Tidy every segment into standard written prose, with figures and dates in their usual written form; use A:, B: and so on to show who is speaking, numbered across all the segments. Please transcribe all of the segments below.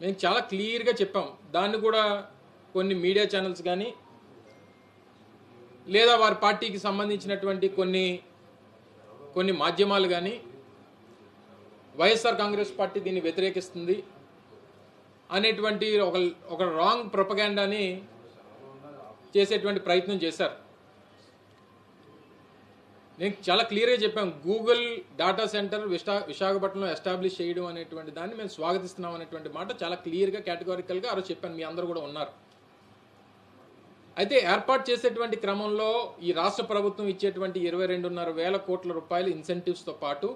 A: మేము చాలా క్లియర్గా చెప్పాం. దాన్ని కూడా కొన్ని మీడియా ఛానల్స్ కానీ లేదా వారి పార్టీకి సంబంధించినటువంటి కొన్ని మాధ్యమాలు కానీ వైఎస్ఆర్ కాంగ్రెస్ పార్టీ దీన్ని వ్యతిరేకిస్తుంది అనేటువంటి ఒక రాంగ్ ప్రొపగాండాని చేసేటువంటి ప్రయత్నం చేశారు. నేను చాలా క్లియర్గా చెప్పాం, గూగుల్ డేటా సెంటర్ విశాఖపట్నంలో ఎస్టాబ్లిష్ చేయడం అనేటువంటి దాన్ని మేము స్వాగతిస్తున్నాం అనేటువంటి మాట చాలా క్లియర్గా కేటగారికల్గా ఆ రోజు చెప్పాను. మీ అందరూ కూడా ఉన్నారు. అయితే ఏర్పాటు చేసేటువంటి క్రమంలో ఈ రాష్ట్ర ప్రభుత్వం ఇచ్చేటువంటి 22,500 కోట్ల రూపాయల ఇన్సెంటివ్స్తో పాటు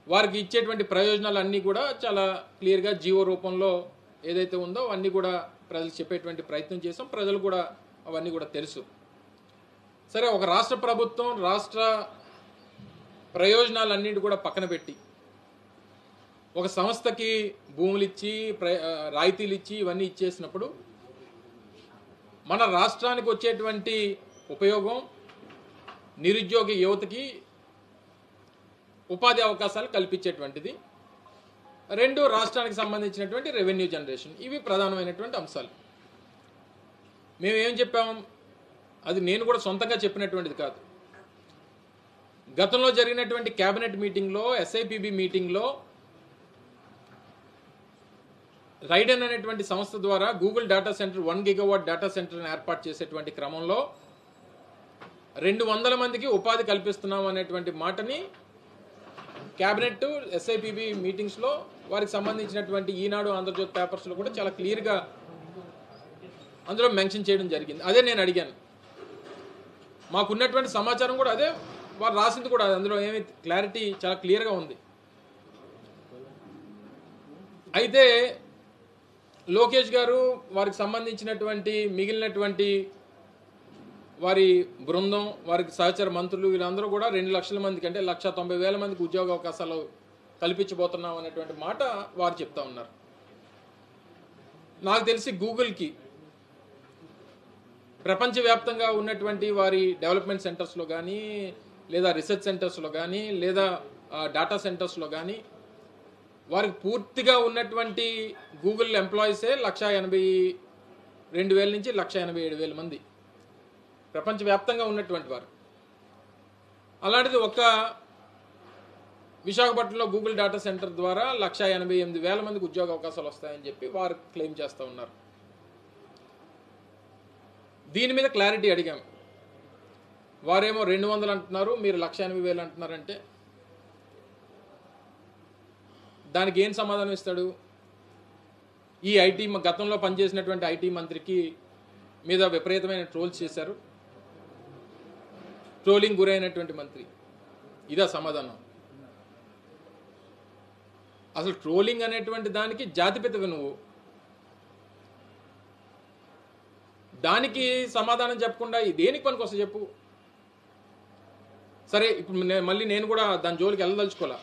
A: వారికి ఇచ్చేటువంటి ప్రయోజనాలు అన్నీ కూడా చాలా క్లియర్గా జీవో రూపంలో ఏదైతే ఉందో అవన్నీ కూడా ప్రజలకు చెప్పేటువంటి ప్రయత్నం చేసాం. ప్రజలు కూడా అవన్నీ కూడా తెలుసు. సరే, ఒక రాష్ట్ర ప్రభుత్వం రాష్ట్ర ప్రయోజనాలన్నిటి కూడా పక్కన పెట్టి ఒక సంస్థకి భూములు ఇచ్చి రాయితీలు ఇచ్చి ఇవన్నీ ఇచ్చేసినప్పుడు మన రాష్ట్రానికి వచ్చేటువంటి ఉపయోగం నిరుద్యోగ యువతకి ఉపాధి అవకాశాలు కల్పించేటువంటిది, రెండు రాష్ట్రానికి సంబంధించినటువంటి రెవెన్యూ జనరేషన్, ఇవి ప్రధానమైనటువంటి అంశాలు. మేమేం చెప్పాం, అది నేను కూడా సొంతంగా చెప్పినటువంటిది కాదు. గతంలో జరిగినటువంటి కేబినెట్ మీటింగ్లో, ఎస్ఐపిబి మీటింగ్లో రైడెన్ అనేటువంటి సంస్థ ద్వారా Google data centre 1 gigawatt data సెంటర్ని ఏర్పాటు చేసేటువంటి క్రమంలో 200 మందికి ఉపాధి కల్పిస్తున్నాం అనేటువంటి మాటని కేబినెట్ ఎస్ఐపిబి మీటింగ్స్లో వారికి సంబంధించినటువంటి ఈనాడు, ఆంధ్రజ్యోతి పేపర్స్లో కూడా చాలా క్లియర్గా అందులో మెన్షన్ చేయడం జరిగింది. అదే నేను అడిగాను. మాకున్నటువంటి సమాచారం కూడా అదే, వారు రాసింది కూడా అందులో ఏమి క్లారిటీ చాలా క్లియర్గా ఉంది. అయితే లోకేష్ గారు వారికి సంబంధించినటువంటి మిగిలినటువంటి వారి బృందం, వారికి సహచర మంత్రులు వీళ్ళందరూ కూడా 2 లక్షల మందికి అంటే 190,000 మందికి ఉద్యోగ అవకాశాలు కల్పించబోతున్నాం అనేటువంటి మాట వారు చెప్తా ఉన్నారు. నాకు తెలిసి గూగుల్కి ప్రపంచవ్యాప్తంగా ఉన్నటువంటి వారి డెవలప్మెంట్ సెంటర్స్లో కానీ లేదా రీసెర్చ్ సెంటర్స్లో కానీ లేదా డేటా సెంటర్స్లో కానీ వారికి పూర్తిగా ఉన్నటువంటి గూగుల్ ఎంప్లాయీసే 182,000 నుంచి 187,000 మంది ప్రపంచవ్యాప్తంగా ఉన్నటువంటి వారు. అలాంటిది ఒక్క విశాఖపట్నంలో గూగుల్ డేటా సెంటర్ ద్వారా 188,000 మందికి ఉద్యోగ అవకాశాలు వస్తాయని చెప్పి వారు క్లెయిమ్ చేస్తూ ఉన్నారు. దీని మీద క్లారిటీ అడిగాం. వారేమో 200 అంటున్నారు, మీరు 180,000 అంటున్నారంటే దానికి ఏం సమాధానం ఇస్తాడు? ఈ ఐటీ గతంలో పనిచేసినటువంటి ఐటీ మంత్రికి మీద విపరీతమైన ట్రోల్స్ చేశారు, ట్రోలింగ్ గురైనటువంటి మంత్రి. ఇదా సమాధానం? అసలు ట్రోలింగ్ అనేటువంటి దానికి జాతిపితవి నువ్వు. దానికి సమాధానం చెప్పకుండా దేనికి పనికి వస్తా చెప్పు. సరే, ఇప్పుడు మళ్ళీ నేను కూడా దాని జోలికి వెళ్ళదలుచుకోలే.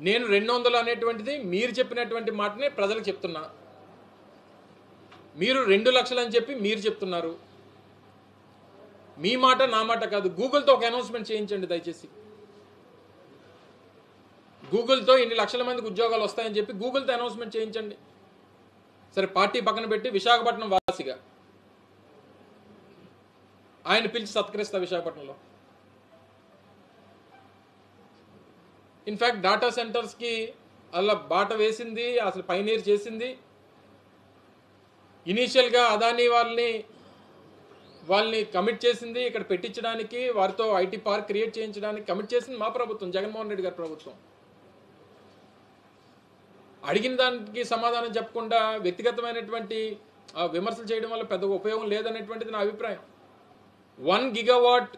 A: నేను 200 అనేటువంటిది మీరు చెప్పినటువంటి మాటనే ప్రజలకు చెప్తున్నా. మీరు 2 లక్షలు అని చెప్పి మీరు చెప్తున్నారు. మీ మాట నా మాట కాదు. గూగుల్తో ఒక అనౌన్స్మెంట్ చేయించండి దయచేసి. గూగుల్తో ఇన్ని లక్షల మందికి ఉద్యోగాలు వస్తాయని చెప్పి గూగుల్తో అనౌన్స్మెంట్ చేయించండి. సరే, పార్టీ పక్కన పెట్టి విశాఖపట్నం వాసిగా ఆయన పిలిచి సత్కరిస్తా విశాఖపట్నంలో. ఇన్ఫ్యాక్ట్ డేటా సెంటర్స్కి అలా బాట వేసింది, అసలు పైనీర్ చేసింది. ఇనీషియల్గా అదానీ వాళ్ళని కమిట్ చేసింది ఇక్కడ పెట్టించడానికి, వారితో ఐటీ పార్క్ క్రియేట్ చేయించడానికి కమిట్ చేసింది మా ప్రభుత్వం, జగన్మోహన్ రెడ్డి గారి ప్రభుత్వం. అడిగిన దానికి సమాధానం చెప్పకుండా వ్యక్తిగతమైనటువంటి విమర్శలు చేయడం వల్ల పెద్ద ఉపయోగం లేదనేటువంటిది నా అభిప్రాయం. 1 gigawatt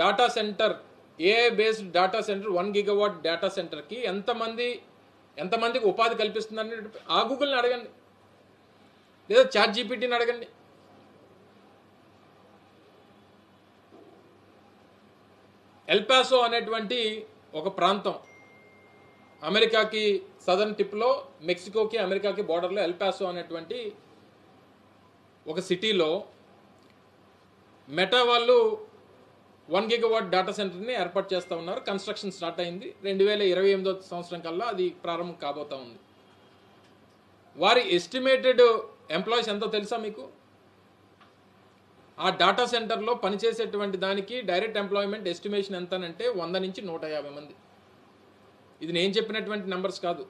A: data centre, AI based data centre, 1 gigawatt data సెంటర్కి ఎంతమందికి ఉపాధి కల్పిస్తుందని ఆ గూగుల్ని అడగండి, లేదా చాట్ జీపీటీని అడగండి. ఎల్పాసో అనేటువంటి ఒక ప్రాంతం, అమెరికాకి సదర్న్ టిప్లో, మెక్సికోకి అమెరికాకి బోర్డర్లో ఎల్పాసో అనేటువంటి ఒక సిటీలో మెటా వాళ్ళు 1 గిగావాట్ డేటా సెంటర్ని ఏర్పాటు చేస్తూ ఉన్నారు. కన్స్ట్రక్షన్ స్టార్ట్ అయింది. 2028 సంవత్సరం కల్లా అది ప్రారంభం కాబోతా ఉంది. వారి ఎస్టిమేటెడ్ ఎంప్లాయీస్ ఎంతో తెలుసా మీకు? ఆ డేటా సెంటర్లో పనిచేసేటువంటి దానికి డైరెక్ట్ ఎంప్లాయ్మెంట్ ఎస్టిమేషన్ ఎంత అంటే 100 నుంచి 150 మంది. ఇది నేను చెప్పినటువంటి నెంబర్స్ కాదు,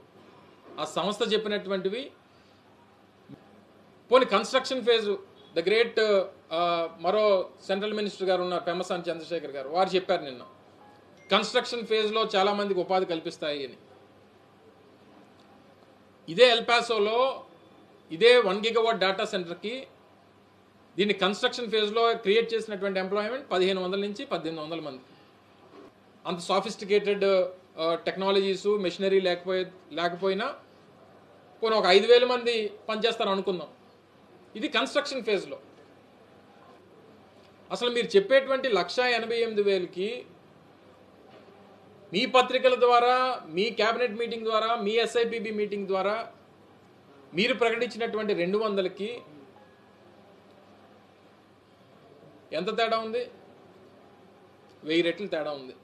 A: ఆ సంస్థ చెప్పినటువంటివి. పోనీ కన్స్ట్రక్షన్ ఫేజ్, ద గ్రేట్ మరో సెంట్రల్ మినిస్టర్ గారు ఉన్నారు, పెమ్మసాని చంద్రశేఖర్ గారు, వారు చెప్పారు నిన్న కన్స్ట్రక్షన్ ఫేజ్లో చాలామందికి ఉపాధి కల్పిస్తాయి అని. ఇదే ఎల్పాసోలో ఇదే 1 గిగావాట్ డేటా సెంటర్కి దీన్ని కన్స్ట్రక్షన్ ఫేజ్లో క్రియేట్ చేసినటువంటి ఎంప్లాయ్మెంట్ 1500 నుంచి 1800 మంది. అంత సాఫిస్టికేటెడ్ టెక్నాలజీసు మెషినరీ లేకపోయినా పోనీ ఒక 5000 మంది పనిచేస్తారు అనుకుందాం. ఇది కన్స్ట్రక్షన్ ఫేజ్లో. అసలు మీరు చెప్పేటువంటి 1,88,000కి మీ పత్రికల ద్వారా, మీ క్యాబినెట్ మీటింగ్ ద్వారా, మీ SIPB మీటింగ్ ద్వారా మీరు ప్రకటించినటువంటి 200కి ఎంత తేడా ఉంది? 1000 రెట్లు తేడా ఉంది.